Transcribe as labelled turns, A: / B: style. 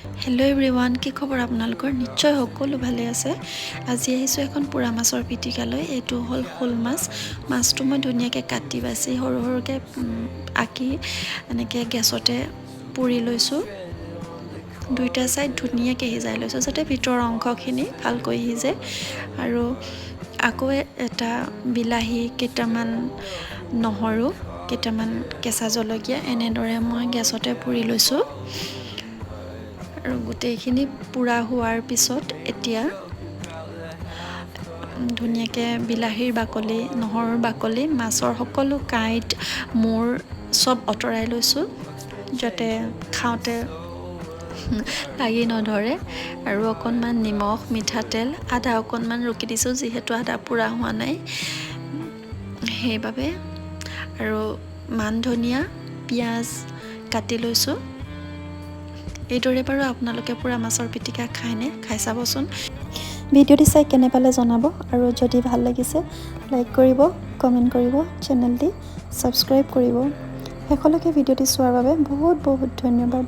A: Hello' everyone, কি খবৰ আপোনালোকৰ? নিশ্চয় সকলো ভালে আছে। আজি আহিছোঁ এখন পোৰা মাছৰ পিটিকালৈ। এইটো হ'ল শ'ল মাছ। মাছটো মই ধুনীয়াকৈ কাটি বাছি সৰু সৰুকৈ আঁকি এনেকৈ গেছতে পুৰি লৈছোঁ। দুইটা ছাইড ধুনীয়াকৈ সিজাই লৈছোঁ যাতে ভিতৰৰ অংশখিনি ভালকৈ সিজে। আৰু আকৌ এটা বিলাহী, কেইটামান নহৰু, কেইটামান কেঁচা জলকীয়া এনেদৰে মই গেছতে পুৰি লৈছোঁ। আৰু গোটেইখিনি পুৰা হোৱাৰ পিছত এতিয়া ধুনীয়াকৈ বিলাহীৰ বাকলি, নহৰুৰ বাকলি, মাছৰ সকলো কাঁইট, মূৰ চব আঁতৰাই লৈছোঁ যাতে খাওঁতে লাগি নধৰে। আৰু অকণমান নিমখ, মিঠাতেল, আদা অকণমান ৰুকি দিছোঁ যিহেতু আদা পোৰা হোৱা নাই সেইবাবে। আৰু মান ধনিয়া, পিঁয়াজ কাটি লৈছোঁ। এইদৰে বাৰু আপোনালোকে পোৰা মাছৰ পিটিকা খায়নে? খাই চাবচোন। ভিডিঅ'টি চাই কেনে পালে জনাব। আৰু যদি ভাল লাগিছে লাইক কৰিব, কমেণ্ট কৰিব, চেনেলটি ছাবস্ক্ৰাইব কৰিব। শেষলৈকে ভিডিঅ'টি চোৱাৰ বাবে বহুত বহুত ধন্যবাদ।